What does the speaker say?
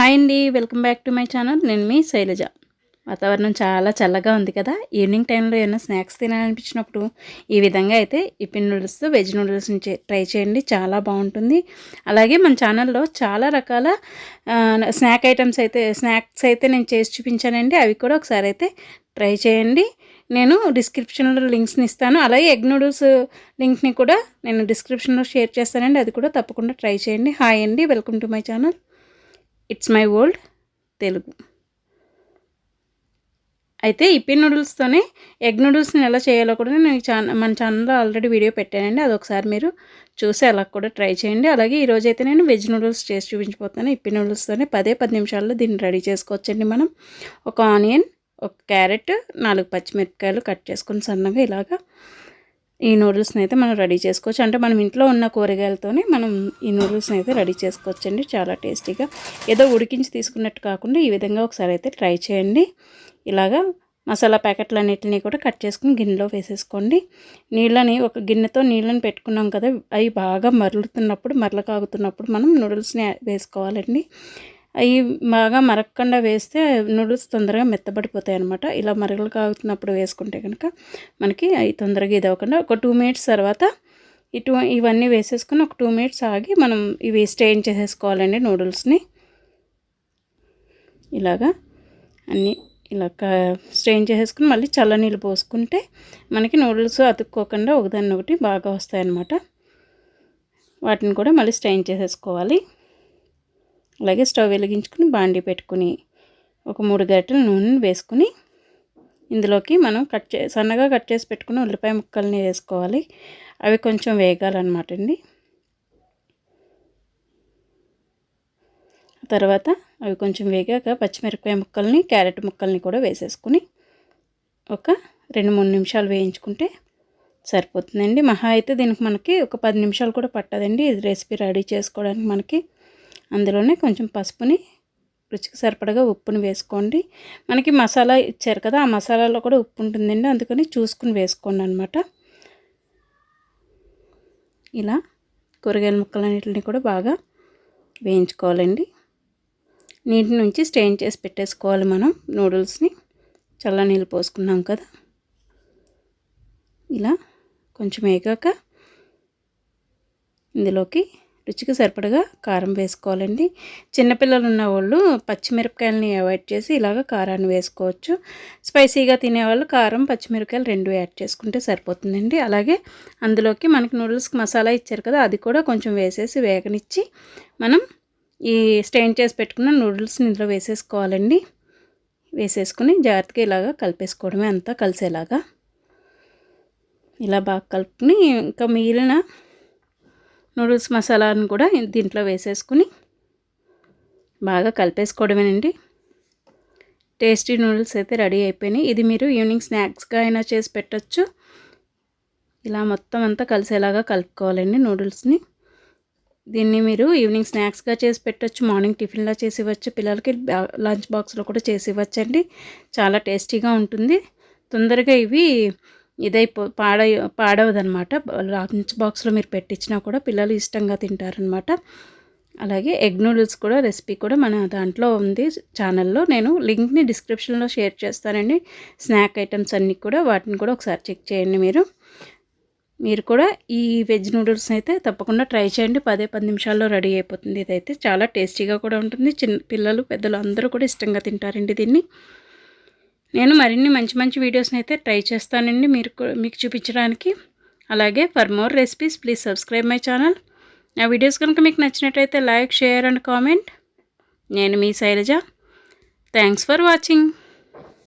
Hi అండి, welcome back to my channel. నేను మీ శైలజ. వాతావరణం చాలా చల్లగా ఉంది కదా. ఈవినింగ్ టైంలో ఏమైనా స్నాక్స్ తినాలనిపించినప్పుడు ఈ విధంగా అయితే ఇప్పి నూడిల్స్తో వెజ్ నూడిల్స్ ట్రై చేయండి, చాలా బాగుంటుంది. అలాగే మన ఛానల్లో చాలా రకాల స్నాక్స్ అయితే నేను చేసి చూపించానండి. అవి కూడా ఒకసారి అయితే ట్రై చేయండి. నేను డిస్క్రిప్షన్లో లింక్స్ని ఇస్తాను. అలాగే ఎగ్ నూడిల్స్ లింక్ని కూడా నేను డిస్క్రిప్షన్లో షేర్ చేస్తానండి. అది కూడా తప్పకుండా ట్రై చేయండి. హాయ్ అండి, welcome to my channel. It's my world Telugu. అయితే ఇప్పి నూడిల్స్తోనే ఎగ్ నూడిల్స్ని ఎలా చేయాలో కూడా నేను మన ఛానల్లో ఆల్రెడీ వీడియో పెట్టానండి. అదొకసారి మీరు చూసి అలా కూడా ట్రై చేయండి. అలాగే ఈరోజైతే నేను వెజ్ నూడిల్స్ చేసి చూపించిపోతాను. ఇప్పి నూడిల్స్తోనే 10 నిమిషాల్లో దీన్ని రెడీ చేసుకోవచ్చండి. మనం ఒక ఆనియన్, ఒక క్యారెట్, 4 పచ్చిమిరపకాయలు కట్ చేసుకొని సన్నగా ఇలాగా ఈ నూడిల్స్ని అయితే మనం రెడీ చేసుకోవచ్చు. అంటే మనం ఇంట్లో ఉన్న కూరగాయలతోనే మనం ఈ నూడిల్స్ని అయితే రెడీ చేసుకోవచ్చండి. చాలా టేస్టీగా, ఏదో ఉడికించి తీసుకున్నట్టు కాకుండా ఈ విధంగా ఒకసారి అయితే ట్రై చేయండి. ఇలాగా మసాలా ప్యాకెట్లన్నిటిని కూడా కట్ చేసుకుని గిన్నెలో వేసేసుకోండి. ఒక గిన్నెతో నీళ్ళని పెట్టుకున్నాం కదా, అవి బాగా మరలకాగుతున్నప్పుడు మనం నూడిల్స్ని వేసుకోవాలండి. అవి బాగా మరగకుండా వేస్తే నూడిల్స్ తొందరగా మెత్తబడిపోతాయి అన్నమాట. ఇలా మరగలు కాగుతున్నప్పుడు వేసుకుంటే కనుక మనకి అవి తొందరగా ఇది అవ్వకుండా ఒక 2 మినిట్స్ తర్వాత ఇవన్నీ వేసేసుకుని ఒక 2 మినిట్స్ ఆగి మనం ఇవి స్ట్రెయిన్ చేసేసుకోవాలండి. నూడిల్స్ని ఇలాగా అన్నీ ఇలా స్ట్రెయిన్ చేసేసుకుని మళ్ళీ చల్లనీళ్ళు పోసుకుంటే మనకి నూడిల్స్ అతుక్కోకుండా ఒకదాన్ని ఒకటి బాగా వస్తాయన్నమాట. వాటిని కూడా మళ్ళీ స్ట్రెయిన్ చేసేసుకోవాలి. అలాగే స్టవ్ వెలిగించుకుని బాండీ పెట్టుకుని ఒక 3 గరిటెల నూనెని వేసుకుని ఇందులోకి మనం సన్నగా కట్ చేసి పెట్టుకుని ఉల్లిపాయ ముక్కల్ని వేసుకోవాలి. అవి కొంచెం వేగాలన్నమాట అండి. తర్వాత అవి కొంచెం వేగాక పచ్చిమిరపకాయ ముక్కల్ని, క్యారెట్ ముక్కల్ని కూడా వేసేసుకుని ఒక 2-3 నిమిషాలు వేయించుకుంటే సరిపోతుందండి. మహా అయితే దీనికి మనకి ఒక 10 నిమిషాలు కూడా పట్టదండి. ఇది రెసిపీ రెడీ చేసుకోవడానికి మనకి. అందులోనే కొంచెం పసుపుని, రుచికి సరిపడగా ఉప్పుని వేసుకోండి. మనకి మసాలా ఇచ్చారు కదా, ఆ మసాలాలో కూడా ఉప్పు ఉంటుందండి, అందుకని చూసుకుని వేసుకోండి అనమాట. ఇలా కూరగాయల ముక్కలన్నిటిని కూడా బాగా వేయించుకోవాలండి. నీటి నుంచి స్ట్రెయిన్ చేసి పెట్టేసుకోవాలి మనం నూడిల్స్ని. చల్ల నీళ్ళు పోసుకున్నాం కదా. ఇలా కొంచెం వేగాక ఇందులోకి రుచికి సరిపడగా కారం వేసుకోవాలండి. చిన్నపిల్లలు ఉన్న వాళ్ళు పచ్చిమిరపకాయలని అవాయిడ్ చేసి ఇలాగ కారాన్ని వేసుకోవచ్చు. స్పైసీగా తినేవాళ్ళు కారం, పచ్చిమిరపకాయలు 2 యాడ్ చేసుకుంటే సరిపోతుందండి. అలాగే అందులోకి మనకి నూడిల్స్కి మసాలా ఇచ్చారు కదా, అది కూడా కొంచెం వేసేసి వేగనిచ్చి మనం ఈ స్ట్రెయిన్ చేసి పెట్టుకున్న నూడిల్స్ని ఇందులో వేసేసుకోవాలండి. వేసేసుకుని జాగ్రత్తగా ఇలాగా కలిపేసుకోవడమే, అంతా కలిసేలాగా ఇలా బాగా కలుపుకుని ఇంకా మిగిలిన నూడిల్స్ మసాలాను కూడా దీంట్లో వేసేసుకుని బాగా కలిపేసుకోవడమేనండి. టేస్టీ నూడిల్స్ అయితే రెడీ అయిపోయినాయి. ఇది మీరు ఈవినింగ్ స్నాక్స్గా అయినా చేసి పెట్టచ్చు. ఇలా మొత్తం అంతా కలిసేలాగా కలుపుకోవాలండి నూడిల్స్ని. దీన్ని మీరు ఈవినింగ్ స్నాక్స్గా చేసి పెట్టచ్చు, మార్నింగ్ టిఫిన్లా చేసి ఇవ్వచ్చు, పిల్లలకి లంచ్ బాక్స్లో కూడా చేసి ఇవ్వచ్చండి. చాలా టేస్టీగా ఉంటుంది. తొందరగా ఇవి పాడవదనమాట. లంచ్ బాక్స్లో మీరు పెట్టించినా కూడా పిల్లలు ఇష్టంగా తింటారనమాట. అలాగే ఎగ్ నూడిల్స్ కూడా రెసిపీ కూడా మన దాంట్లో ఉంది ఛానల్లో. నేను లింక్ని డిస్క్రిప్షన్లో షేర్ చేస్తానండి. స్నాక్ ఐటమ్స్ అన్నీ కూడా, వాటిని కూడా ఒకసారి చెక్ చేయండి. మీరు కూడా ఈ వెజ్ నూడిల్స్ అయితే తప్పకుండా ట్రై చేయండి. 10 నిమిషాల్లో రెడీ అయిపోతుంది. ఇదైతే చాలా టేస్టీగా కూడా ఉంటుంది. పిల్లలు, పెద్దలు అందరూ కూడా ఇష్టంగా తింటారండి దీన్ని. నేను మరిన్ని మంచి వీడియోస్ని అయితే ట్రై చేస్తానండి మీకు చూపించడానికి. అలాగే for more recipes please subscribe my channel. నా వీడియోస్ కనుక మీకు నచ్చినట్టయితే లైక్, షేర్ అండ్ కామెంట్. నేను మీ శైలజ. Thanks for watching.